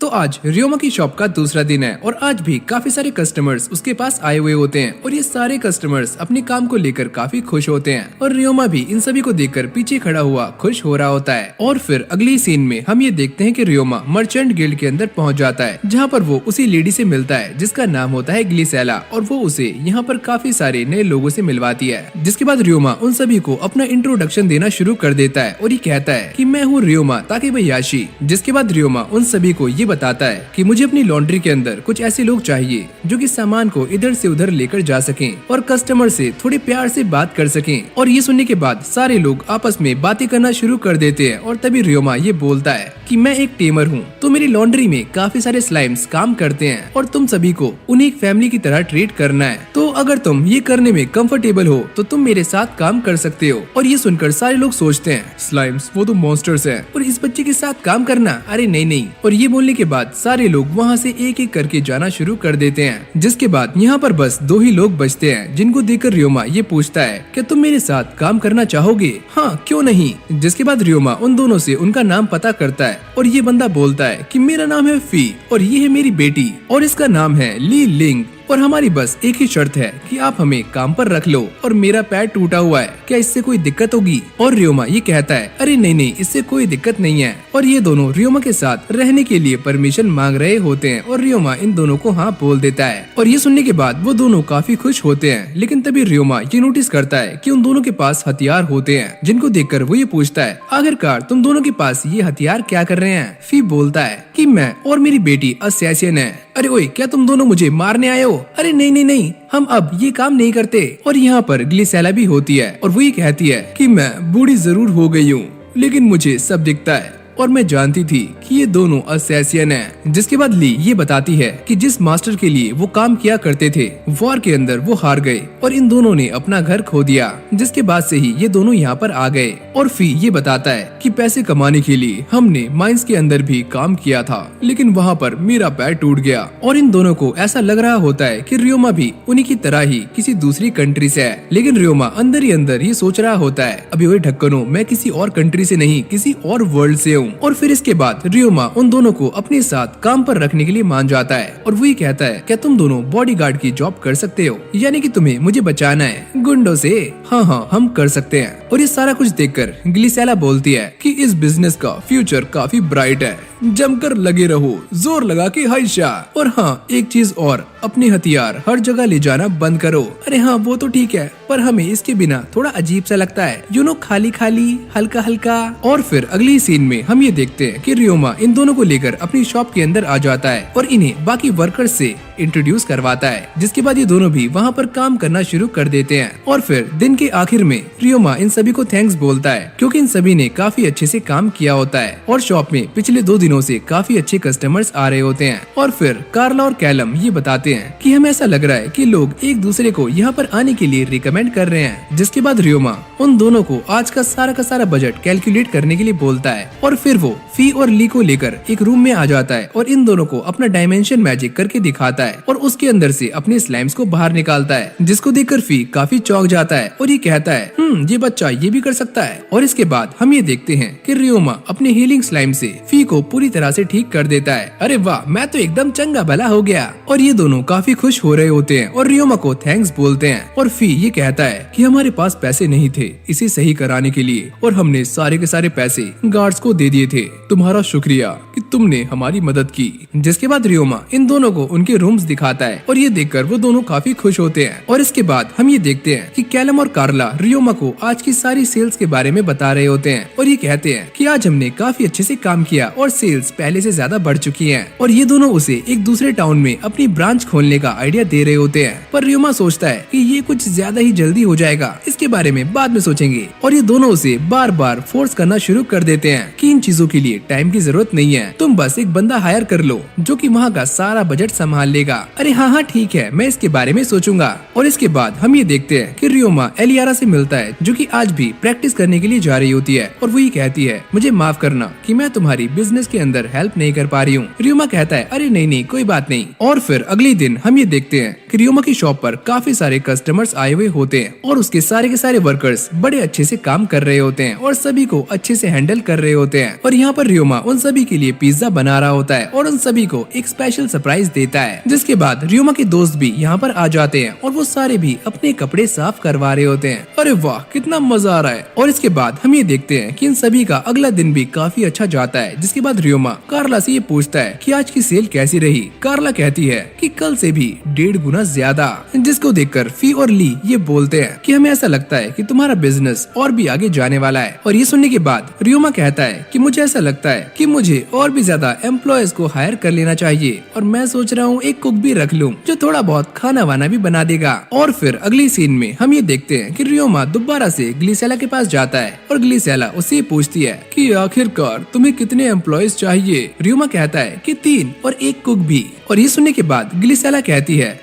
तो आज रियोमा की शॉप का दूसरा दिन है और आज भी काफी सारे कस्टमर्स उसके पास आए हुए होते हैं और ये सारे कस्टमर्स अपने काम को लेकर काफी खुश होते हैं और रियोमा भी इन सभी को देखकर पीछे खड़ा हुआ खुश हो रहा होता है। और फिर अगली सीन में हम ये देखते हैं कि रियोमा मर्चेंट गिल्ड के अंदर पहुंच जाता है, जहां पर वो उसी लेडी से मिलता है जिसका नाम होता है ग्लिसेला, और वो उसे यहाँ पर काफी सारे नए लोगों से मिलवाती है। जिसके बाद रियोमा उन सभी को अपना इंट्रोडक्शन देना शुरू कर देता है और ये कहता है कि मैं हूँ रियोमा ताकेबायाशी। जिसके बाद रियोमा उन सभी को ये बताता है कि मुझे अपनी लॉन्ड्री के अंदर कुछ ऐसे लोग चाहिए जो कि सामान को इधर से उधर लेकर जा सकें और कस्टमर से थोड़े प्यार से बात कर सकें। और ये सुनने के बाद सारे लोग आपस में बातें करना शुरू कर देते हैं और तभी रियोमा ये बोलता है कि मैं एक टेमर हूँ, तो मेरी लॉन्ड्री में काफी सारे स्लाइम्स काम करते हैं और तुम सभी को उन्हें एक फैमिली की तरह ट्रीट करना है। तो अगर तुम ये करने में कंफर्टेबल हो तो तुम मेरे साथ काम कर सकते हो। और ये सुनकर सारे लोग सोचते हैं स्लाइम्स वो तो मॉन्स्टर्स हैं और इस बच्चे के साथ काम करना, अरे नहीं। और ये बोलने के बाद सारे लोग वहाँ से एक एक करके जाना शुरू कर देते हैं। जिसके बाद यहाँ पर बस दो ही लोग बचते हैं, जिनको देखकर रियोमा ये पूछता है कि तुम मेरे साथ काम करना चाहोगे? हाँ क्यों नहीं। जिसके बाद रियोमा उन दोनों से उनका नाम पता करता है और ये बंदा बोलता है कि मेरा नाम है फी और ये है मेरी बेटी और इसका नाम है ली लिंग और हमारी बस एक ही शर्त है कि आप हमें काम पर रख लो और मेरा पैर टूटा हुआ है, क्या इससे कोई दिक्कत होगी? और रियोमा ये कहता है अरे नहीं, इससे कोई दिक्कत नहीं है। और ये दोनों रियोमा के साथ रहने के लिए परमिशन मांग रहे होते हैं और रियोमा इन दोनों को हाँ बोल देता है। और ये सुनने के बाद वो दोनों काफी खुश होते हैं, लेकिन तभी रियोमा ये नोटिस करता है कि उन दोनों के पास हथियार होते हैं, जिनको देखकर वो ये पूछता है आखिरकार तुम दोनों के पास ये हथियार क्या कर रहे हैं? फी बोलता है कि मैं और मेरी बेटी असैसिन है। अरे ओए क्या तुम दोनों मुझे मारने आए हो? अरे नहीं, हम अब ये काम नहीं करते। और यहाँ पर ग्लिसेला भी होती है और वो ये कहती है कि मैं बूढ़ी जरूर हो गई हूँ, लेकिन मुझे सब दिखता है और मैं जानती थी कि ये दोनों असैसिन हैं। जिसके बाद ली ये बताती है कि जिस मास्टर के लिए वो काम किया करते थे वॉर के अंदर वो हार गए और इन दोनों ने अपना घर खो दिया। जिसके बाद से ही ये दोनों यहाँ पर आ गए। और फी ये बताता है कि पैसे कमाने के लिए हमने माइंस के अंदर भी काम किया था, लेकिन वहाँ पर मेरा पैर टूट गया। और इन दोनों को ऐसा लग रहा होता है कि रियोमा भी उन्हीं की तरह ही किसी दूसरी कंट्री से है, लेकिन रियोमा अंदर ही अंदर ये सोच रहा होता है अभी वही ढक्कनों, मैं किसी और कंट्री से नहीं किसी और वर्ल्ड से हूँ। और फिर इसके बाद रियोमा उन दोनों को अपने साथ काम पर रखने के लिए मान जाता है और वही कहता है क्या तुम दोनों बॉडीगार्ड की जॉब कर सकते हो, यानी कि तुम्हें मुझे बचाना है गुंडों से? हाँ हम कर सकते हैं। और ये सारा कुछ देखकर ग्लिसेला बोलती है कि इस बिजनेस का फ्यूचर काफी ब्राइट है, जमकर लगे रहो, जोर लगा के हाइशा। और हाँ एक चीज और, अपने हथियार हर जगह ले जाना बंद करो। अरे हाँ वो तो ठीक है, पर हमें इसके बिना थोड़ा अजीब सा लगता है, खाली खाली हल्का हल्का। और फिर अगली सीन में हम ये देखते हैं कि रियोमा इन दोनों को लेकर अपनी शॉप के अंदर आ जाता है और इन्हें बाकी वर्कर्स से इंट्रोड्यूस करवाता है। जिसके बाद ये दोनों भी वहाँ पर काम करना शुरू कर देते हैं। और फिर दिन के आखिर में रियोमा इन सभी को थैंक्स बोलता है, क्योंकि इन सभी ने काफी अच्छे से काम किया होता है और शॉप में पिछले 2 दिनों से काफी अच्छे कस्टमर्स आ रहे होते हैं। और फिर कार्ला और कैलम ये बताते हैं कि हमें ऐसा लग रहा है कि लोग एक दूसरे को यहाँ पर आने के लिए रिकमेंड कर रहे हैं। जिसके बाद रियोमा उन दोनों को आज का सारा बजट कैलकुलेट करने के लिए बोलता है और फिर वो फी और ली को लेकर एक रूम में आ जाता है और इन दोनों को अपना डायमेंशन मैजिक करके दिखाता है और उसके अंदर से अपने स्लाइम्स को बाहर निकालता है, जिसको देखकर फी काफी चौंक जाता है और ये कहता है ये बच्चा ये भी कर सकता है। और इसके बाद हम ये देखते हैं कि रियोमा अपने हीलिंग स्लाइम से फी को पूरी तरह से ठीक कर देता है। अरे वाह, मैं तो एकदम चंगा भला हो गया। और ये दोनों काफी खुश हो रहे होते हैं और रियोमा को थैंक्स बोलते हैं। और फी ये कहता है कि हमारे पास पैसे नहीं थे इसे सही कराने के लिए और हमने सारे के सारे पैसे गार्ड्स को दे दिए थे, तुम्हारा शुक्रिया कि तुमने हमारी मदद की। जिसके बाद रियोमा इन दोनों को उनके रूम्स दिखाता है और ये देखकर वो दोनों काफी खुश होते हैं। और इसके बाद हम ये देखते हैं कि कैलम और कार्ला रियोमा को आज की सारी सेल्स के बारे में बता रहे होते हैं और ये कहते हैं कि आज हमने काफी अच्छे से काम किया और सेल्स पहले से ज्यादा बढ़ चुकी हैं। और ये दोनों उसे एक दूसरे टाउन में अपनी ब्रांच खोलने का आइडिया दे रहे होते हैं, पर रियोमा सोचता है कि ये कुछ ज्यादा ही जल्दी हो जाएगा, इसके बारे में बाद में सोचेंगे। और ये दोनों उसे बार बार फोर्स करना शुरू कर देते हैं कि इन चीजों के लिए टाइम की जरूरत नहीं है, तुम बस एक बंदा हायर कर लो जो कि वहाँ का सारा बजट संभाल लेगा। अरे हाँ ठीक है, मैं इसके बारे में सोचूंगा। और इसके बाद हम ये देखते हैं कि रियोमा एलियारा से मिलता है, जो कि आज आज भी प्रैक्टिस करने के लिए जा रही होती है और वो ये कहती है, मुझे माफ करना कि मैं तुम्हारी बिजनेस के अंदर हेल्प नहीं कर पा रही हूँ। रियोमा कहता है, अरे नहीं कोई बात नहीं। और फिर अगले दिन हम ये देखते हैं कि रियोमा की शॉप पर काफी सारे कस्टमर्स आए हुए होते हैं और उसके सारे के सारे वर्कर्स बड़े अच्छे से काम कर रहे होते हैं और सभी को अच्छे से हैंडल कर रहे होते हैं। और यहाँ पर रियोमा उन सभी के लिए पिज्जा बना रहा होता है और उन सभी को एक स्पेशल सरप्राइज देता है। जिसके बाद रियोमा के दोस्त भी यहाँ पर आ जाते हैं और वो सारे भी अपने कपड़े साफ करवा रहे होते हैं। अरे वाह, कितना मजा आ रहा है। और इसके बाद हम ये देखते हैं कि इन सभी का अगला दिन भी काफी अच्छा जाता है। जिसके बाद रियोमा कार्ला से ये पूछता है कि आज की सेल कैसी रही। कार्ला कहती है कि कल से भी 1.5 गुना ज्यादा। जिसको देखकर फी और ली ये बोलते हैं कि हमें ऐसा लगता है कि तुम्हारा बिजनेस और भी आगे जाने वाला है। और ये सुनने के बाद रियोमा कहता है कि मुझे ऐसा लगता है कि मुझे और भी ज्यादा एम्प्लॉयज को हायर कर लेना चाहिए और मैं सोच रहा हूँ एक कुक भी रख लूँ जो थोड़ा बहुत खाना वाना भी बना देगा। और फिर अगली सीन में हम ये देखते हैं कि रियोमा दोबारा से ग्लिसेला के पास जाता है और ग्लिसेला उससे पूछती है कि आखिरकार तुम्हें कितने एम्प्लॉयज चाहिए। रियोमा कहता है कि 3 और एक कुक भी। और ये सुनने के बाद ग्लिसेला कहती है,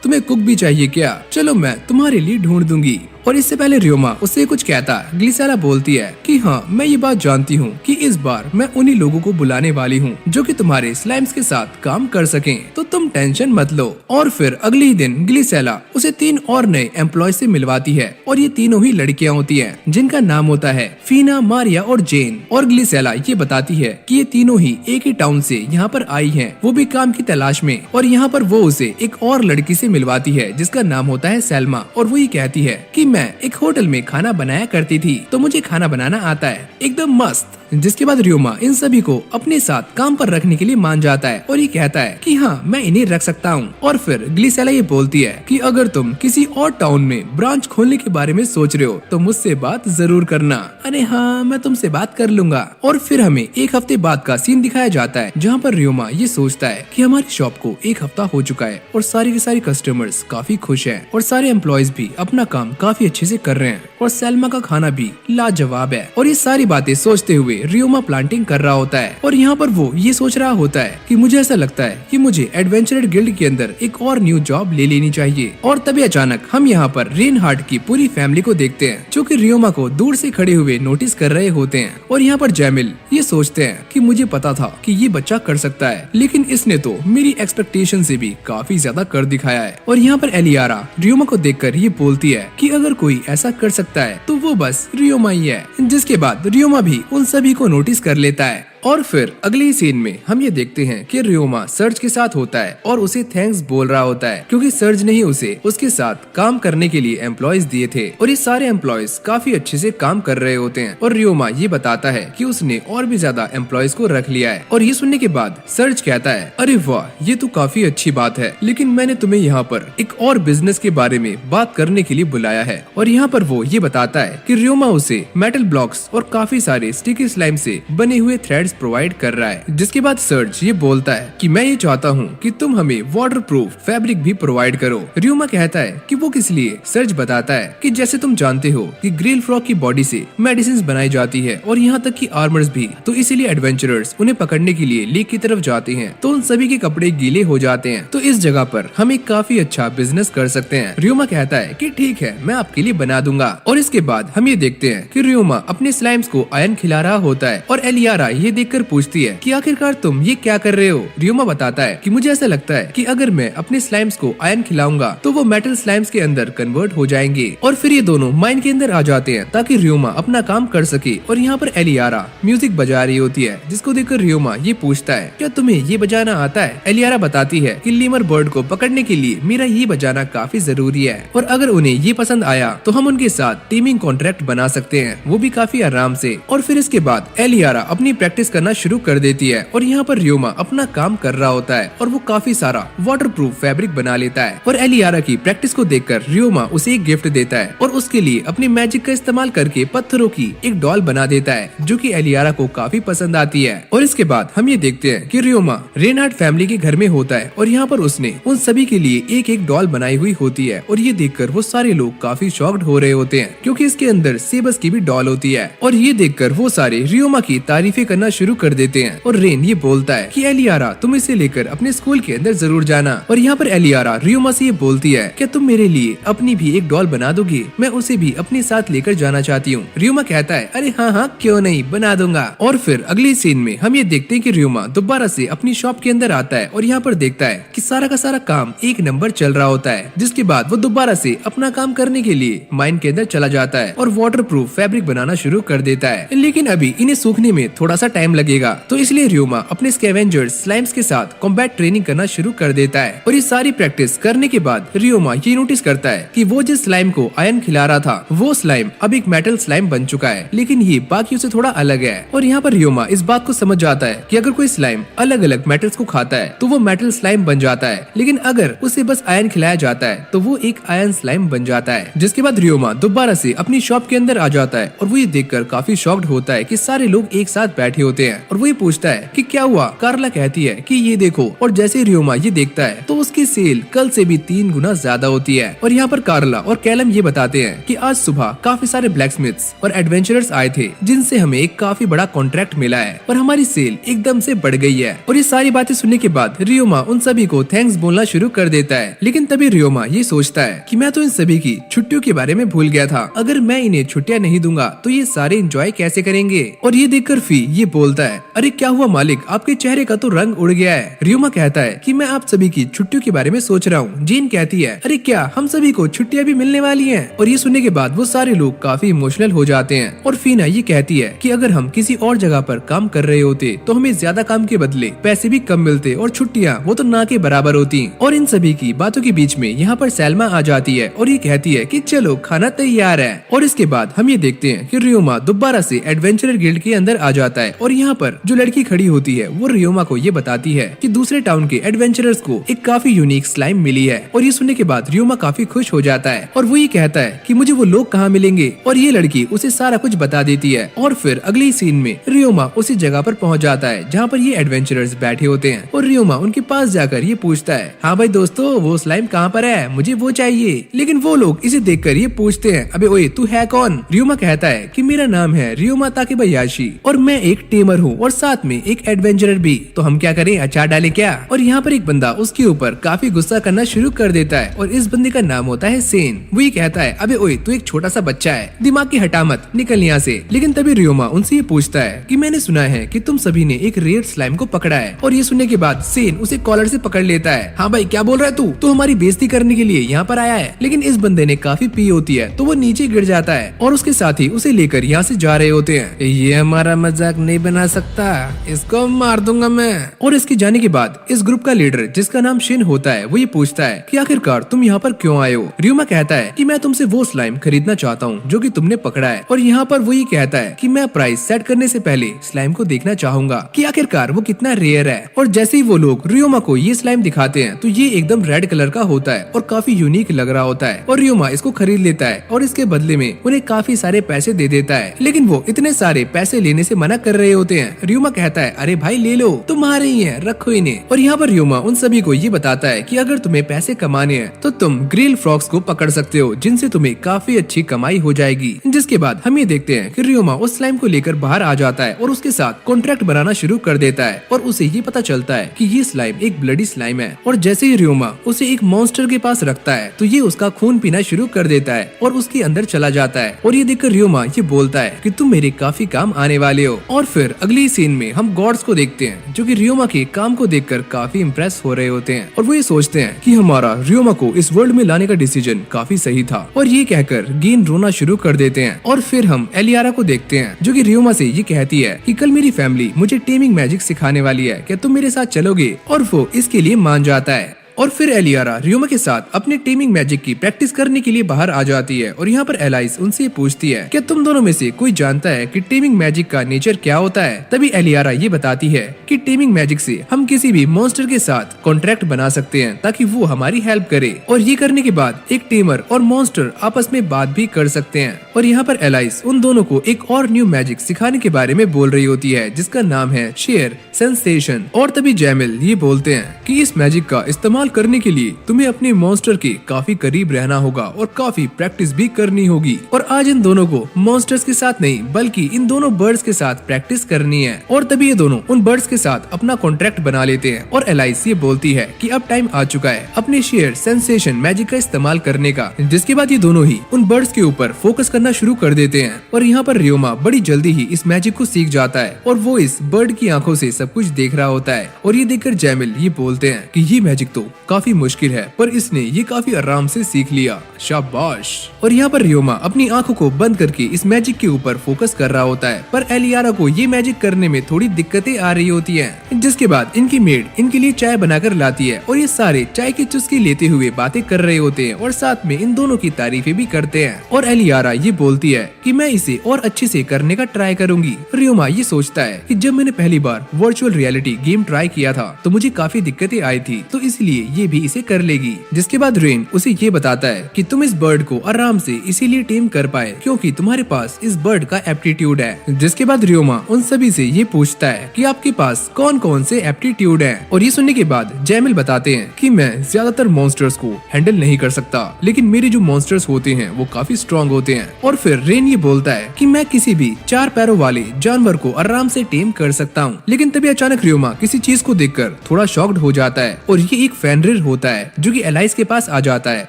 तुम्हें कुक भी चाहिए क्या? चलो मैं तुम्हारे लिए ढूंढ दूंगी। और इससे पहले रियोमा उससे कुछ कहता, ग्लिसेला बोलती है कि हाँ मैं ये बात जानती हूँ कि इस बार मैं उन्हीं लोगों को बुलाने वाली हूँ जो कि तुम्हारे स्लाइम्स के साथ काम कर सकें, तो तुम टेंशन मत लो। और फिर अगले ही दिन ग्लिसेला उसे 3 और नए एम्प्लॉय से मिलवाती है और ये तीनों ही लड़कियां होती हैं जिनका नाम होता है फीना, मारिया और जेन। और ग्लिसेला ये बताती है कि ये तीनों ही एक ही टाउन से यहाँ पर आई हैं, वो भी काम की तलाश में। और यहाँ पर वो उसे एक और लड़की से मिलवाती है जिसका नाम होता है सैल्मा। और वो ये कहती है कि मैं एक होटल में खाना बनाया करती थी तो मुझे खाना बनाना आता है एकदम मस्त। जिसके बाद रियोमा इन सभी को अपने साथ काम पर रखने के लिए मान जाता है और ये कहता है कि हाँ मैं इन्हें रख सकता हूँ। और फिर ग्लिसेला ये बोलती है कि अगर तुम किसी और टाउन में ब्रांच खोलने के बारे में सोच रहे हो तो मुझसे बात जरूर करना। अरे हाँ मैं तुमसे बात कर लूंगा। और फिर हमें एक हफ्ते बाद का सीन दिखाया जाता है जहाँ पर रियोमा ये सोचता है कि हमारी शॉप को 1 हफ्ता हो चुका है और सारे के सारे कस्टमर्स काफी खुश हैं और सारे एम्प्लॉयज भी अपना काम काफी अच्छे से कर रहे हैं और सैल्मा का खाना भी लाजवाब है। और ये सारी बातें सोचते हुए रियोमा प्लांटिंग कर रहा होता है और यहाँ पर वो ये सोच रहा होता है कि मुझे ऐसा लगता है कि मुझे एडवेंचर गिल्ड के अंदर एक और न्यू जॉब ले लेनी चाहिए। और तभी अचानक हम यहाँ पर रेनहार्ट की पूरी फैमिली को देखते हैं जो कि रियोमा को दूर से खड़े हुए नोटिस कर रहे होते हैं। और यहाँ पर जैमिल ये सोचते हैं कि मुझे पता था कि ये बच्चा कर सकता है लेकिन इसने तो मेरी एक्सपेक्टेशन से भी काफी ज्यादा कर दिखाया है। और यहाँ पर एलियारा रियोमा को देखकर ये बोलती है कि अगर कोई ऐसा कर सकता है तो वो बस रियोमा ही है। जिसके बाद रियोमा भी उन सभी को नोटिस कर लेता है। और फिर अगली सीन में हम ये देखते हैं कि रियोमा सर्ज के साथ होता है और उसे थैंक्स बोल रहा होता है क्योंकि सर्ज ने ही उसे उसके साथ काम करने के लिए एम्प्लॉयज दिए थे और ये सारे एम्प्लॉयज काफी अच्छे से काम कर रहे होते हैं। और रियोमा ये बताता है कि उसने और भी ज्यादा एम्प्लॉयज को रख लिया है। और ये सुनने के बाद सर्ज कहता है, अरे वाह ये तो काफी अच्छी बात है, लेकिन मैंने तुम्हें यहाँ पर एक और बिजनेस के बारे में बात करने के लिए बुलाया है। और यहाँ पर वो ये बताता है कि रियोमा उसे मेटल ब्लॉक्स और काफी सारे स्टिकी स्लाइम से बने हुए थ्रेड्स प्रोवाइड कर रहा है। जिसके बाद सर्ज ये बोलता है कि मैं ये चाहता हूँ कि तुम हमें वाटरप्रूफ फैब्रिक भी प्रोवाइड करो। रियोमा कहता है कि वो किस लिए। सर्ज बताता है कि जैसे तुम जानते हो कि ग्रिल फ्रॉग की बॉडी से मेडिसिन बनाई जाती है और यहाँ तक कि आर्मर्स भी, तो इसीलिए एडवेंचरर्स उन्हें पकड़ने के लिए लेक की तरफ जाते हैं तो उन सभी के कपड़े गीले हो जाते हैं, तो इस जगह पर हम एक काफी अच्छा बिजनेस कर सकते हैं। रियोमा कहता है कि ठीक है मैं आपके लिए बना दूंगा। और इसके बाद हम ये देखते हैं कि रियोमा अपने स्लाइम्स को आयरन खिला रहा होता है और एलियारा ये देखकर पूछती है कि आखिरकार तुम ये क्या कर रहे हो। रियोमा बताता है कि मुझे ऐसा लगता है कि अगर मैं अपने स्लाइम्स को आयरन खिलाऊंगा तो वो मेटल स्लाइम्स के अंदर कन्वर्ट हो जाएंगे। और फिर ये दोनों माइन के अंदर आ जाते हैं ताकि रियोमा अपना काम कर सके। और यहाँ पर एलियारा म्यूजिक बजा रही होती है जिसको देखकर रियोमा ये पूछता है, क्या तुम्हें ये बजाना आता है? एलियारा बताती है कि लीमर बर्ड को पकड़ने के लिए मेरा ये बजाना काफी जरूरी है और अगर उन्हें ये पसंद आया तो हम उनके साथ टीमिंग कॉन्ट्रैक्ट बना सकते हैं, वो भी काफी आराम से। और फिर इसके बाद एलियारा अपनी प्रैक्टिस करना शुरू कर देती है और यहाँ पर रियोमा अपना काम कर रहा होता है और वो काफी सारा वाटरप्रूफ फैब्रिक बना लेता है। और एलियारा की प्रैक्टिस को देखकर रियोमा उसे एक गिफ्ट देता है और उसके लिए अपनी मैजिक का इस्तेमाल करके पत्थरों की एक डॉल बना देता है जो कि एलियारा को काफी पसंद आती है। और इसके बाद हम ये देखते हैं कि रियोमा रेनहार्ट फैमिली के घर में होता है और यहाँ पर उसने उन सभी के लिए एक एक डॉल बनाई हुई होती है और ये देखकर वो सारे लोग काफी शॉक्ड हो रहे होते हैं क्योंकि इसके अंदर सेबस की भी डॉल होती है। और ये देखकर वो सारे रियोमा की तारीफें करना शुरू कर देते हैं और रेन ये बोलता है कि एलियारा तुम इसे लेकर अपने स्कूल के अंदर जरूर जाना। और यहाँ पर एलियारा रियोमा से ये बोलती है क्या तुम मेरे लिए अपनी भी एक डॉल बना दोगे, मैं उसे भी अपने साथ लेकर जाना चाहती हूँ। रियोमा कहता है अरे हाँ हाँ क्यों नहीं, बना दूंगा। और फिर अगले सीन में हम ये देखते हैं कि रियोमा दोबारा से अपनी शॉप के अंदर आता है और यहाँ पर देखता है कि सारा का सारा काम एक नंबर चल रहा होता है, जिसके बाद वो दोबारा से अपना काम करने के लिए माइन के अंदर चला जाता है और वाटरप्रूफ फैब्रिक बनाना शुरू कर देता है। लेकिन अभी इन्हें सूखने में थोड़ा सा टाइम लगेगा, तो इसलिए रियोमा अपने स्कैवेंजर्स स्लाइम्स के साथ कॉम्बैट ट्रेनिंग करना शुरू कर देता है। और ये सारी प्रैक्टिस करने के बाद रियोमा ये नोटिस करता है कि वो जिस स्लाइम को आयन खिला रहा था वो स्लाइम अब एक मेटल स्लाइम बन चुका है, लेकिन ये बाकियों से थोड़ा अलग है। और यहाँ पर रियोमा इस बात को समझ जाता है कि अगर कोई स्लाइम अलग अलग मेटल्स को खाता है तो वो मेटल स्लाइम बन जाता है, लेकिन अगर उसे बस आयन खिलाया जाता है तो वो एक आयन स्लाइम बन जाता है। जिसके बाद रियोमा दोबारा से अपनी शॉप के अंदर आ जाता है और वो ये देखकर काफी शॉक्ड होता है कि सारे लोग एक साथ बैठे होते हैं। और वो ये पूछता है कि क्या हुआ। कार्ला कहती है कि ये देखो। और जैसे रियोमा ये देखता है तो उसकी सेल कल से भी 3 गुना ज्यादा होती है। और यहाँ पर कार्ला और कैलम ये बताते हैं कि आज सुबह काफी सारे ब्लैकस्मिथ्स और एडवेंचरर्स आए थे जिनसे हमें एक काफी बड़ा कॉन्ट्रैक्ट मिला है और हमारी सेल एकदम से बढ़ गई है। और ये सारी बातें सुनने के बाद रियोमा उन सभी को थैंक्स बोलना शुरू कर देता है। लेकिन तभी रियोमा ये सोचता है कि मैं तो इन सभी की छुट्टियों के बारे में भूल गया था, अगर मैं इन्हें छुट्टियां नहीं दूंगा तो ये सारे एंजॉय कैसे करेंगे। और ये देखकर फी ये बोलता है अरे क्या हुआ मालिक, आपके चेहरे का तो रंग उड़ गया है। रियोमा कहता है कि मैं आप सभी की छुट्टियों के बारे में सोच रहा हूँ। जीन कहती है अरे क्या हम सभी को छुट्टियां भी मिलने वाली हैं। और ये सुनने के बाद वो सारे लोग काफी इमोशनल हो जाते हैं। और फीना ये कहती है कि अगर हम किसी और जगह पर काम कर रहे होते तो हमें ज्यादा काम के बदले पैसे भी कम मिलते और छुट्टियां वो तो ना के बराबर होती। और इन सभी की बातों के बीच में यहाँ पर सैल्मा आ जाती है और ये कहती है कि चलो खाना तैयार है। और इसके बाद हम ये देखते हैं कि रियोमा दोबारा से एडवेंचरर गिल्ड के अंदर आ जाता है और यहाँ पर जो लड़की खड़ी होती है वो रियोमा को ये बताती है कि दूसरे टाउन के एडवेंचरर्स को एक काफी यूनिक स्लाइम मिली है। और ये सुनने के बाद रियोमा काफी खुश हो जाता है और वो ये कहता है कि मुझे वो लोग कहाँ मिलेंगे। और ये लड़की उसे सारा कुछ बता देती है। और फिर अगले सीन में रियोमा उसी जगह पर पहुँच जाता है जहाँ पर ये एडवेंचरर्स बैठे होते हैं। और रियोमा उनके पास जाकर ये पूछता है हाँ भाई दोस्तों वो स्लाइम कहाँ पर है, मुझे वो चाहिए। लेकिन वो लोग इसे देखकर ये पूछते हैं अबे ओए तू है कौन। रियोमा कहता है कि मेरा नाम है रियोमा ताकेबायाशी और मैं एक टेमर हूँ और साथ में एक एडवेंचरर भी, तो हम क्या करें, अचार डालें क्या। और यहाँ पर एक बंदा उसके ऊपर काफी गुस्सा करना शुरू कर देता है और इस बंदे का नाम होता है सेन। वो ये कहता है अबे ओए तू एक छोटा सा बच्चा है, दिमाग की हटा मत, निकल यहाँ से। लेकिन तभी रियोमा उनसे ये पूछता है कि मैंने सुना है कि तुम सभी ने एक रेयर स्लाइम को पकड़ा है। और ये सुनने के बाद सेन उसे कॉलर से पकड़ लेता है। हाँ भाई क्या बोल रहा है तू हमारी बेइज्जती करने के लिए यहाँ पर आया है। लेकिन इस बंदे ने काफी पी होती है तो वो नीचे गिर जाता है और उसके साथ ही उसे लेकर यहाँ से जा रहे होते हैं। ये हमारा मजाक नहीं बना सकता, इसको मार दूंगा मैं। और इसके जाने के बाद इस ग्रुप का लीडर जिसका नाम शिन होता है वो ये पूछता है कि आखिरकार तुम यहाँ पर क्यों आए हो। रियोमा कहता है कि मैं तुमसे वो स्लाइम खरीदना चाहता हूँ जो कि तुमने पकड़ा है। और यहाँ पर वो ये कहता है कि मैं प्राइस सेट करने से पहले स्लाइम को देखना चाहूंगा कि आखिरकार वो कितना रेयर है। और जैसे ही वो लोग रियोमा को ये स्लाइम दिखाते हैं तो ये एकदम रेड कलर का होता है और काफी यूनिक लग रहा होता है। और रियोमा इसको खरीद लेता है और इसके बदले में उन्हें काफी सारे पैसे दे देता है। लेकिन वो इतने सारे पैसे लेने से मना कर रहे होते हैं। रियोमा कहता है अरे भाई ले लो, तुम्हारे ही है, रखो इन्हें। और यहाँ पर रियोमा उन सभी को ये बताता है कि अगर तुम्हें पैसे कमाने हैं तो तुम ग्रिल फ्रॉग्स को पकड़ सकते हो जिनसे तुम्हें काफी अच्छी कमाई हो जाएगी। जिसके बाद हम ये देखते हैं कि रियोमा उस स्लाइम को लेकर बाहर आ जाता है और उसके साथ कॉन्ट्रैक्ट बनाना शुरू कर देता है। और उसे ये पता चलता है कि ये स्लाइम एक ब्लडी स्लाइम है। और जैसे ही रियोमा उसे एक मॉन्स्टर के पास रखता है तो ये उसका खून पीना शुरू कर देता है और उसके अंदर चला जाता है। और ये देखकर रियोमा ये बोलता है कि तुम मेरे काफी काम आने वाले हो। और फिर अगली सीन में हम गॉड्स को देखते हैं जो कि रियोमा के काम को देखकर काफी इम्प्रेस हो रहे होते हैं और वो ये सोचते हैं कि हमारा रियोमा को इस वर्ल्ड में लाने का डिसीजन काफी सही था। और ये कहकर गेन रोना शुरू कर देते हैं। और फिर हम एलियारा को देखते हैं जो कि रियोमा से ये कहती है कि कल मेरी फैमिली मुझे टेमिंग मैजिक सिखाने वाली है, क्या तुम मेरे साथ चलोगे। और वो इसके लिए मान जाता है। और फिर एलियारा रियोमा के साथ अपने टेमिंग मैजिक की प्रैक्टिस करने के लिए बाहर आ जाती है। और यहाँ पर एलाइस उनसे पूछती है क्या तुम दोनों में से कोई जानता है कि टेमिंग मैजिक का नेचर क्या होता है। तभी एलियारा ये बताती है कि टेमिंग मैजिक से हम किसी भी मॉन्स्टर के साथ कॉन्ट्रैक्ट बना सकते हैं ताकि वो हमारी हेल्प करे। और ये करने के बाद एक टेमर और मॉन्स्टर आपस में बात भी कर सकते हैं। और यहाँ पर एलाइस उन दोनों को एक और न्यू मैजिक सिखाने के बारे में बोल रही होती है जिसका नाम है शेयर सेंसेशन। और तभी जैमिल ये बोलते हैं कि इस मैजिक का इस्तेमाल करने के लिए तुम्हें अपने मॉन्स्टर के काफी करीब रहना होगा और काफी प्रैक्टिस भी करनी होगी। और आज इन दोनों को मॉन्स्टर्स के साथ नहीं बल्कि इन दोनों बर्ड्स के साथ प्रैक्टिस करनी है। और तभी ये दोनों उन बर्ड्स के साथ अपना कॉन्ट्रैक्ट बना लेते हैं और एलाइस ये बोलती है कि अब टाइम आ चुका है अपने शेयर सेंसेशन मैजिक का इस्तेमाल करने का। जिसके बाद ये दोनों ही उन बर्ड्स के ऊपर फोकस करना शुरू कर देते हैं। और यहाँ पर रियोमा बड़ी जल्दी ही इस मैजिक को सीख जाता है और वो इस बर्ड की आंखों से सब कुछ देख रहा होता है। और ये देखकर जैमिल ये बोलते हैं कि ये मैजिक तो काफी मुश्किल है पर इसने ये काफी आराम से सीख लिया, शाबाश। और यहाँ पर रियोमा अपनी आंखों को बंद करके इस मैजिक के ऊपर फोकस कर रहा होता है पर एलियारा को ये मैजिक करने में थोड़ी दिक्कतें आ रही होती हैं। जिसके बाद इनकी मेड इनके लिए चाय बनाकर लाती है और ये सारे चाय की चुस्की लेते हुए बातें कर रहे होते हैं और साथ में इन दोनों की तारीफें भी करते हैं। और एलियारा ये बोलती है कि मैं इसे और अच्छे से करने का ट्राई करूंगी। रियोमा ये सोचता है कि जब मैंने पहली बार वर्चुअल रियलिटी गेम ट्राई किया था तो मुझे काफी दिक्कतें आई थी तो इसलिए ये भी इसे कर लेगी। जिसके बाद रेन उसे ये बताता है कि तुम इस बर्ड को आराम से इसीलिए टेम कर पाए क्योंकि तुम्हारे पास इस बर्ड का एप्टीट्यूड है। जिसके बाद रियोमा उन सभी से ये पूछता है कि आपके पास कौन कौन से एप्टीट्यूड हैं। और ये सुनने के बाद जैमिल बताते हैं कि मैं ज्यादातर मॉन्स्टर्स को हैंडल नहीं कर सकता लेकिन मेरे जो मॉन्स्टर्स होते हैं वो काफी स्ट्रॉन्ग होते हैं। और फिर रेन ये बोलता है कि मैं किसी भी 4 पैरों वाले जानवर को आराम से टेम कर सकता हूँ। लेकिन तभी अचानक रियोमा किसी चीज को देखकर थोड़ा शॉक्ड हो जाता है और ये एक फेनरिर होता है जो कि एलाइस के पास आ जाता है।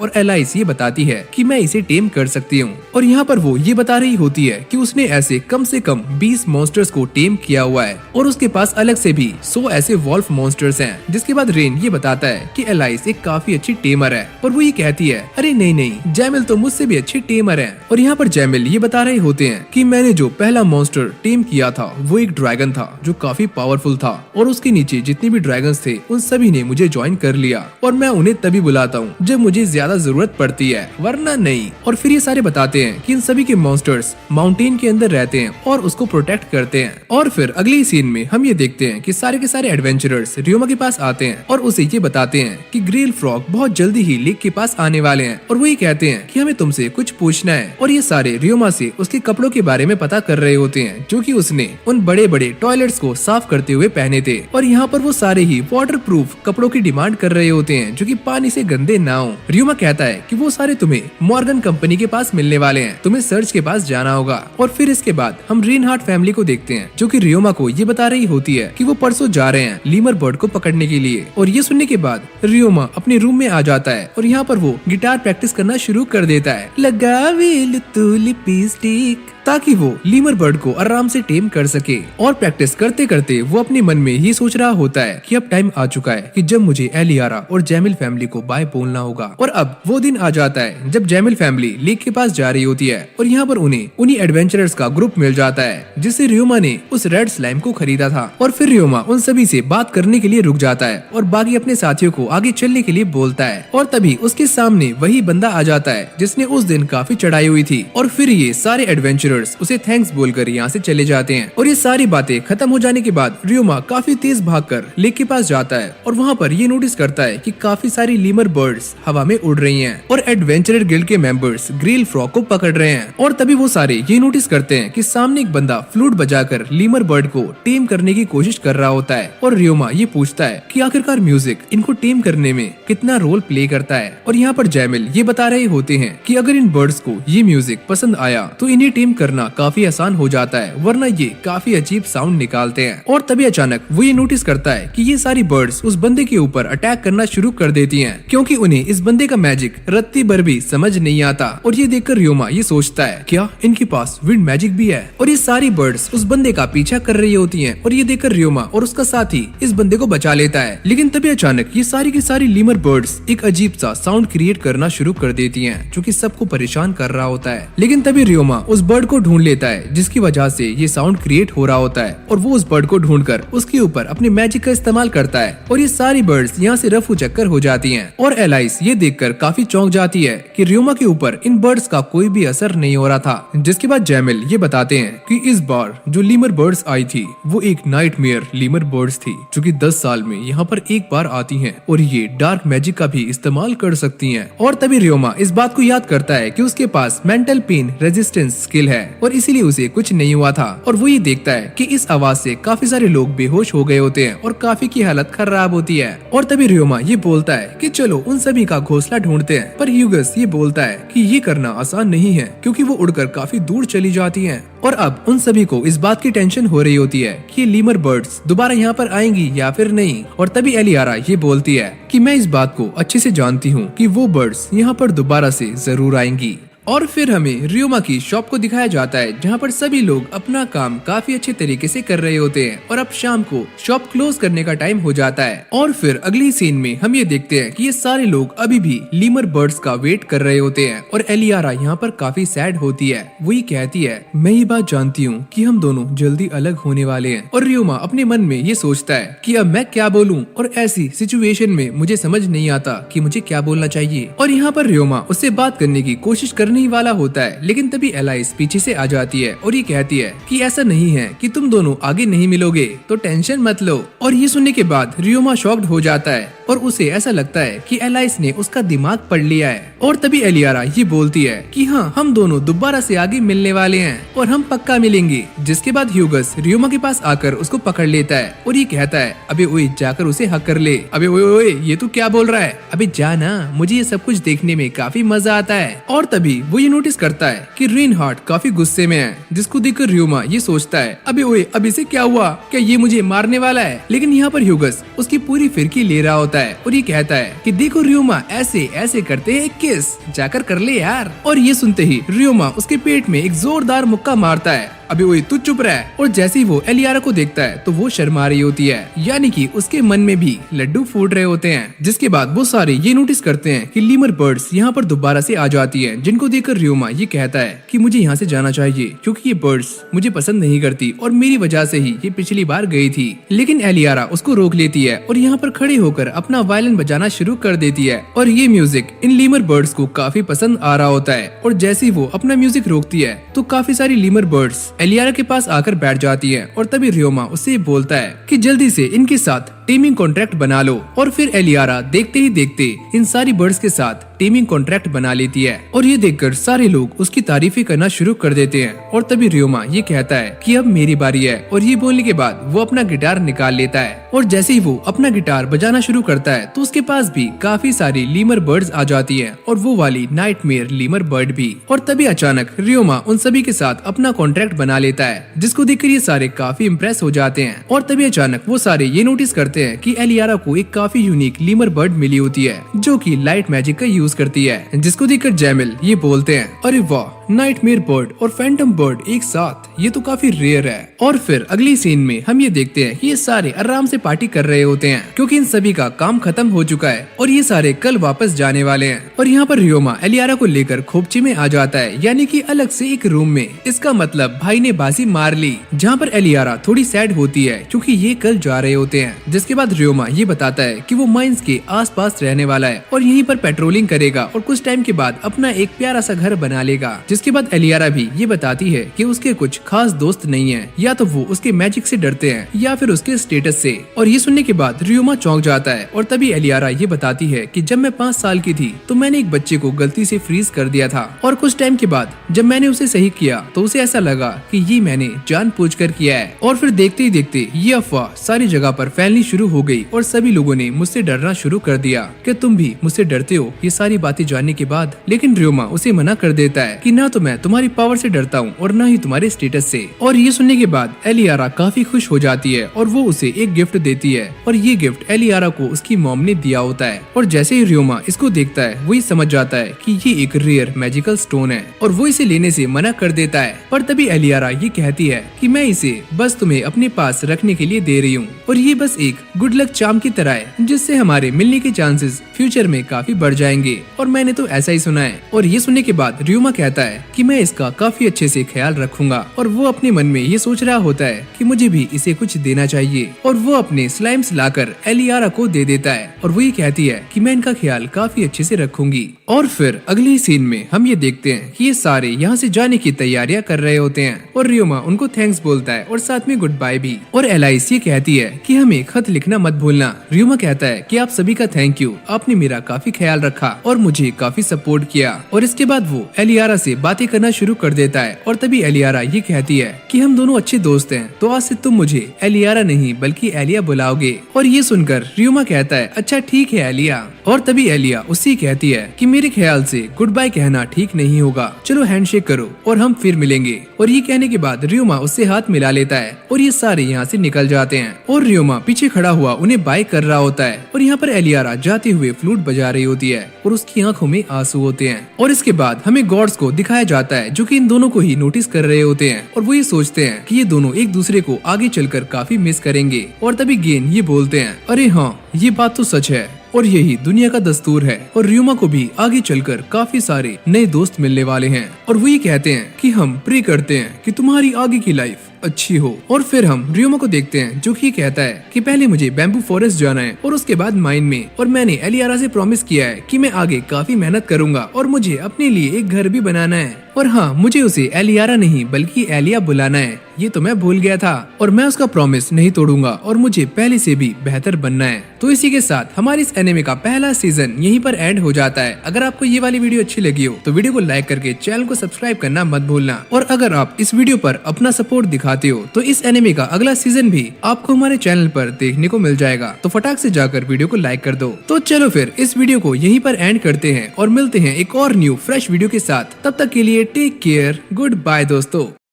और एलाइस ये बताती है कि मैं इसे टेम कर सकती हूँ। और यहाँ पर वो ये बता रही होती है कि उसने ऐसे कम से कम 20 मॉन्स्टर्स को टेम किया हुआ है और उसके पास अलग से भी 100 ऐसे वॉल्फ मॉन्स्टर्स हैं। जिसके बाद रेन ये बताता है कि एलाइस एक काफी अच्छी टेमर है और वो ये कहती है अरे नहीं जैमिल तो मुझसे भी अच्छी टेमर है। और यहाँ पर जैमिल ये बता रहे होते हैं कि मैंने जो पहला मॉन्स्टर टेम किया था वो एक ड्रैगन था जो काफी पावरफुल था और उसके नीचे जितने भी ड्रैगन्स थे उन सभी ने मुझे ज्वाइन कर लिया और मैं उन्हें तभी बुलाता हूँ जब मुझे ज्यादा जरूरत पड़ती है वरना नहीं। और फिर ये सारे बताते हैं कि इन सभी के मॉन्स्टर्स माउंटेन के अंदर रहते हैं और उसको प्रोटेक्ट करते हैं। और फिर अगले सीन में हम ये देखते हैं कि सारे के सारे एडवेंचरर्स रियोमा के पास आते हैं और उसे ये बताते हैं कि ग्रिल फ्रॉग बहुत जल्दी ही लेक के पास आने वाले हैं और वो ये कहते हैं कि हमें तुमसे कुछ पूछना है। और ये सारे रियोमा से उसके कपड़ों के बारे में पता कर रहे होते हैं जो कि उसने उन बड़े बड़े टॉयलेट्स को साफ करते हुए पहने थे। और यहाँ पर वो सारे ही वाटर प्रूफ कपड़ों की डिमांड कर रहे होते हैं जो कि पानी से गंदे ना हो। रियोमा कहता है कि वो सारे तुम्हें मॉर्गन कंपनी के पास मिलने वाले हैं, तुम्हें सर्च के पास जाना होगा। और फिर इसके बाद हम रिनहार्ट फैमिली को देखते हैं जो कि रियोमा को ये बता रही होती है कि वो परसों जा रहे हैं लीमर बर्ड को पकड़ने के लिए। और ये सुनने के बाद रियोमा अपने रूम में आ जाता है और यहाँ पर वो गिटार प्रैक्टिस करना शुरू कर देता है। लगावे तू लिपस्टिक ताकि वो लीमर बर्ड को आराम से टेम कर सके। और प्रैक्टिस करते करते वो अपने मन में ही सोच रहा होता है कि अब टाइम आ चुका है कि जब मुझे एलियारा और जैमिल फैमिली को बाय बोलना होगा। और अब वो दिन आ जाता है जब जैमिल फैमिली लेक के पास जा रही होती है और यहाँ पर उन्हें उन्हीं एडवेंचरर्स का ग्रुप मिल जाता है जिससे रियोमा ने उस रेड स्लाइम को खरीदा था। और फिर रियोमा उन सभी से बात करने के लिए रुक जाता है और बाकी अपने साथियों को आगे चलने के लिए बोलता है। और तभी उसके सामने वही बंदा आ जाता है जिसने उस दिन काफी चढ़ाई हुई थी। और फिर ये सारे एडवेंचरर्स उसे थैंक्स बोलकर यहाँ से चले जाते हैं। और ये सारी बातें खत्म हो जाने के बाद रियोमा काफी तेज भागकर लेक के पास जाता है और वहाँ पर ये नोटिस करता है कि काफी सारी लीमर बर्ड्स हवा में उड़ रही हैं और एडवेंचरर गिल्ड के मेंबर्स ग्रिल फ्रॉग को पकड़ रहे हैं। और तभी वो सारे ये नोटिस करते हैं कि सामने एक बंदा फ्लूट बजाकर लीमर बर्ड को टेम करने की कोशिश कर रहा होता है। और रियोमा ये पूछता है कि आखिरकार म्यूजिक इनको टेम करने में कितना रोल प्ले करता है। और यहाँ पर जैमिल ये बता रहे होते हैं कि अगर इन बर्ड्स को ये म्यूजिक पसंद आया तो इन्हें टेम करना काफी आसान हो जाता है वरना ये काफी अजीब साउंड निकालते हैं। और तभी अचानक वो ये नोटिस करता है कि ये सारी बर्ड्स उस बंदे के ऊपर अटैक करना शुरू कर देती हैं क्योंकि उन्हें इस बंदे का मैजिक रत्ती भर भी समझ नहीं आता। और ये देखकर रियोमा ये सोचता है क्या इनके पास विंड मैजिक भी है। और ये सारी बर्ड्स उस बंदे का पीछा कर रही होती हैं और ये देखकर रियोमा और उसका साथी इस बंदे को बचा लेता है। लेकिन तभी अचानक ये सारी की सारी लीमर बर्ड्स एक अजीब सा साउंड क्रिएट करना शुरू कर देती हैं जो कि सबको परेशान कर रहा होता है। लेकिन तभी रियोमा उस बर्ड को ढूंढ लेता है जिसकी वजह से ये साउंड क्रिएट हो रहा होता है और वो उस बर्ड को ढूंढकर उसके ऊपर अपने मैजिक का इस्तेमाल करता है और ये सारी बर्ड्स यहाँ से रफू चक्कर हो जाती हैं। और एलाइस ये देखकर काफी चौंक जाती है कि रियोमा के ऊपर इन बर्ड्स का कोई भी असर नहीं हो रहा था। जिसके बाद जैमिल ये बताते हैं कि इस बार जो लीमर बर्ड्स आई थी वो एक नाइटमेयर लीमर बर्ड्स थी जो कि 10 साल में यहाँ पर एक बार आती हैं और ये डार्क मैजिक का भी इस्तेमाल कर सकती हैं। और तभी रियोमा इस बात को याद करता है कि उसके पास मेंटल पेन रेजिस्टेंस स्किल है है और इसीलिए उसे कुछ नहीं हुआ था। और वो ये देखता है कि इस आवाज से काफी सारे लोग बेहोश हो गए होते हैं और काफी की हालत खराब होती है। और तभी रियोमा ये बोलता है कि चलो उन सभी का घोंसला ढूंढते हैं, पर ह्यूगस ये बोलता है कि ये करना आसान नहीं है क्योंकि वो उड़कर काफी दूर चली जाती हैं। और अब उन सभी को इस बात की टेंशन हो रही होती है कि लीमर बर्ड्स दोबारा यहाँ पर आएंगी या फिर नहीं। और तभी एलियारा ये बोलती है कि मैं इस बात को अच्छे से जानती हूँ कि वो बर्ड्स यहाँ पर दोबारा से जरूर आएंगी। और फिर हमें रियोमा की शॉप को दिखाया जाता है जहाँ पर सभी लोग अपना काम काफी अच्छे तरीके से कर रहे होते हैं। और अब शाम को शॉप क्लोज करने का टाइम हो जाता है। और फिर अगली सीन में हम ये देखते हैं कि ये सारे लोग अभी भी लीमर बर्ड्स का वेट कर रहे होते हैं। और एलियारा यहाँ पर काफी सैड होती है। वही कहती है मैं ये बात जानती हूँ कि हम दोनों जल्दी अलग होने वाले हैं। और रियोमा अपने मन में ये सोचता है कि अब मैं क्या बोलूँ, और ऐसी सिचुएशन में मुझे समझ नहीं आता कि मुझे क्या बोलना चाहिए। और यहाँ पर रियोमा उससे बात करने की कोशिश करने वाला होता है, लेकिन तभी एलाइस पीछे से आ जाती है और ये कहती है कि ऐसा नहीं है कि तुम दोनों आगे नहीं मिलोगे, तो टेंशन मत लो। और ये सुनने के बाद रियोमा शॉक्ड हो जाता है और उसे ऐसा लगता है कि एलाइस ने उसका दिमाग पढ़ लिया है। और तभी एलियारा ये बोलती है कि हाँ, हम दोनों दोबारा से आगे मिलने वाले हैं और हम पक्का मिलेंगे। जिसके बाद ह्यूगस रियोमा के पास आकर उसको पकड़ लेता है और ये कहता है अबे ओए, जाकर उसे हक कर ले। अबे ओए ओए, ये तू क्या बोल रहा है? अबे जा ना, मुझे ये सब कुछ देखने में काफी मजा आता है। और तभी वो ये नोटिस करता है कि रेनहार्ट काफी गुस्से में है, जिसको देखकर रियोमा ये सोचता है अबे ओए, अब इसे क्या हुआ? क्या ये मुझे मारने वाला है? लेकिन यहाँ पर ह्यूगस उसकी पूरी फिरकी ले रहा होता है और ये कहता है कि देखो रियोमा, ऐसे ऐसे करते हैं किस, जाकर कर ले यार। और ये सुनते ही रियोमा उसके पेट में एक जोरदार मुक्का मारता है। अबे ओए, तू चुप रह। और जैसे ही वो एलियारा को देखता है तो वो शर्मा रही होती है, यानी कि उसके मन में भी लड्डू फूट रहे होते हैं। जिसके बाद वो सारे ये नोटिस करते हैं कि लीमर बर्ड्स यहाँ पर दोबारा से आ जाती हैं, जिनको देखकर रियोमा ये कहता है कि मुझे यहाँ से जाना चाहिए क्योंकि ये बर्ड्स मुझे पसंद नहीं करती और मेरी वजह से ही ये पिछली बार गई थी। लेकिन एलियारा उसको रोक लेती है और यहाँ पर खड़े होकर अपना वायलिन बजाना शुरू कर देती है। और ये म्यूजिक इन लीमर बर्ड्स को काफी पसंद आ रहा होता है। और जैसे ही वो अपना म्यूजिक रोकती है तो काफी सारी लीमर बर्ड्स एलियारा के पास आकर बैठ जाती है। और तभी रियोमा उससे बोलता है कि जल्दी से इनके साथ टीमिंग कॉन्ट्रैक्ट बना लो। और फिर एलियारा देखते ही देखते इन सारी बर्ड्स के साथ टीमिंग कॉन्ट्रैक्ट बना लेती है। और ये देखकर सारे लोग उसकी तारीफें करना शुरू कर देते हैं। और तभी रियोमा ये कहता है कि अब मेरी बारी है। और ये बोलने के बाद वो अपना गिटार निकाल लेता है। और जैसे ही वो अपना गिटार बजाना शुरू करता है तो उसके पास भी काफी सारी लीमर बर्ड्स आ जाती है, और वो वाली नाइटमेयर लीमर बर्ड भी। और तभी अचानक रियोमा उन सभी के साथ अपना कॉन्ट्रैक्ट बना लेता है, जिसको देखकर ये सारे काफी इम्प्रेस हो जाते हैं। और तभी अचानक वो सारे ये नोटिस करते हैं कि एलियारा को एक काफी यूनिक लीमर बर्ड मिली होती है जो कि लाइट मैजिक का यूज करती है। जिसको देखकर जैमिल ये बोलते हैं अरे वाह, नाइटमेयर बर्ड और फैंटम बर्ड एक साथ, ये तो काफी रेयर है। और फिर अगली सीन में हम ये देखते हैं कि ये सारे आराम से पार्टी कर रहे होते हैं क्योंकि इन सभी का काम खत्म हो चुका है और ये सारे कल वापस जाने वाले हैं। और यहाँ पर रियोमा एलियारा को लेकर खोपची में आ जाता है, यानी कि अलग से एक रूम में। इसका मतलब भाई ने बाजी मार ली। जहाँ पर एलियारा थोड़ी सैड होती है क्योंकि ये कल जा रहे होते हैं। जिसके बाद रियोमा ये बताता है कि वो माइंस के आसपास रहने वाला है और यहीं पर पेट्रोलिंग करेगा और कुछ टाइम के बाद अपना एक प्यारा सा घर बना लेगा। जिसके बाद एलियारा भी ये बताती है कि उसके कुछ खास दोस्त नहीं है, या तो वो उसके मैजिक से डरते हैं या फिर उसके स्टेटस से। और ये सुनने के बाद रियोमा चौंक जाता है। और तभी एलियारा ये बताती है कि जब मैं 5 साल की थी तो मैंने एक बच्चे को गलती से फ्रीज कर दिया था, और कुछ टाइम के बाद जब मैंने उसे सही किया तो उसे ऐसा लगा कि ये मैंने जानबूझकर किया है। और फिर देखते ही देखते ये अफवाह सारी जगह पर फैलनी शुरू हो गई और सभी लोगों ने मुझसे डरना शुरू कर दिया कि तुम भी मुझसे डरते हो ये सारी बातें जानने के बाद। लेकिन रियोमा उसे मना कर देता है कि ना तो मैं तुम्हारी पावर से डरता हूँ और ना ही तुम्हारे स्टेटस से। और ये सुनने के बाद एलियारा काफी खुश हो जाती है और वो उसे एक गिफ्ट देती है, और ये गिफ्ट एलियारा को उसकी मॉम ने दिया होता है। और जैसे ही रियोमा इसको देखता है वही समझ जाता है कि ये एक रेयर मैजिकल स्टोन है और वो इसे लेने से मना कर देता है। पर तभी एलियारा ये कहती है कि मैं इसे बस तुम्हें अपने पास रखने के लिए दे रही हूँ और ये बस एक गुड लक चार्म की तरह है जिससे हमारे मिलने के चांसेस फ्यूचर में काफी बढ़ जाएंगे। और मैंने तो ऐसा ही सुना है। और ये सुनने के बाद रियोमा कहता है कि मैं इसका काफी अच्छे से ख्याल रखूंगा। और वो अपने मन में ये सोच रहा होता है कि मुझे भी इसे कुछ देना चाहिए, और वो अपने स्लाइम्स लाकर एलियारा को दे देता है और वो ये कहती है कि मैं इनका ख्याल काफी अच्छे से रखूंगी। और फिर अगले सीन में हम ये देखते हैं कि ये सारे यहाँ से जाने की तैयारियां कर रहे होते हैं और रियोमा उनको थैंक्स बोलता है और साथ में गुड बाय भी। और एलाइस ये कहती है कि हमें खत खत लिखना मत भूलना। रियोमा कहता है कि आप सभी का थैंक यू, आपने मेरा काफी ख्याल रखा और मुझे काफी सपोर्ट किया। और इसके बाद वो एलियारा से बातें करना शुरू कर देता है और तभी एलियारा ये कहती है कि हम दोनों अच्छे दोस्त हैं, तो आज से तुम मुझे एलियारा नहीं बल्कि एलिया बुलाओगे। और ये सुनकर रियोमा कहता है अच्छा ठीक है एलिया। और तभी एलिया उससे कहती है कि मेरे ख्याल से गुड बाय कहना ठीक नहीं होगा, चलो हैंडशेक करो और हम फिर मिलेंगे। और ये कहने के बाद रियोमा उससे हाथ मिला लेता है और ये सारे यहाँ से निकल जाते हैं। और रियोमा पीछे खड़ा हुआ उन्हें बाय कर रहा होता है और यहाँ पर एलियारा जाते हुए फ्लूट बजा रही होती है और उसकी आंखों में आंसू होते हैं। और इसके बाद हमें गॉड्स को दिखाया जाता है जो कि इन दोनों को ही नोटिस कर रहे होते हैं और वो ये सोचते हैं कि ये दोनों एक दूसरे को आगे चलकर काफी मिस करेंगे। और तभी गेन ये बोलते हैं अरे हाँ ये बात तो सच है और यही दुनिया का दस्तूर है। और रियोमा को भी आगे चलकर काफी सारे नए दोस्त मिलने वाले हैं और वो ये कहते हैं कि हम प्रे करते हैं कि तुम्हारी आगे की लाइफ अच्छी हो। और फिर हम रियोमा को देखते हैं जो कि कहता है कि पहले मुझे बैम्बू फॉरेस्ट जाना है और उसके बाद माइन में, और मैंने एलियारा से प्रॉमिस किया है कि मैं आगे काफी मेहनत करूंगा और मुझे अपने लिए एक घर भी बनाना है। और हाँ मुझे उसे एलियारा नहीं बल्कि एलिया बुलाना है, ये तो मैं भूल गया था और मैं उसका प्रॉमिस नहीं तोड़ूंगा और मुझे पहले से भी बेहतर बनना है। तो इसी के साथ हमारे इस एनिमे का पहला सीजन यहीं पर एंड हो जाता है। अगर आपको ये वाली वीडियो अच्छी लगी हो तो वीडियो को लाइक करके चैनल को सब्सक्राइब करना मत भूलना। और अगर आप इस वीडियो पर अपना सपोर्ट दिखाते हो तो इस एनिमे का अगला सीजन भी आपको हमारे चैनल पर देखने को मिल जाएगा। तो फटाक से जाकर वीडियो को लाइक कर दो। तो चलो फिर इस वीडियो को यहीं पर एंड करते हैं और मिलते हैं एक और न्यू फ्रेश वीडियो के साथ। तब तक के लिए टेक केयर, गुड बाय दोस्तों।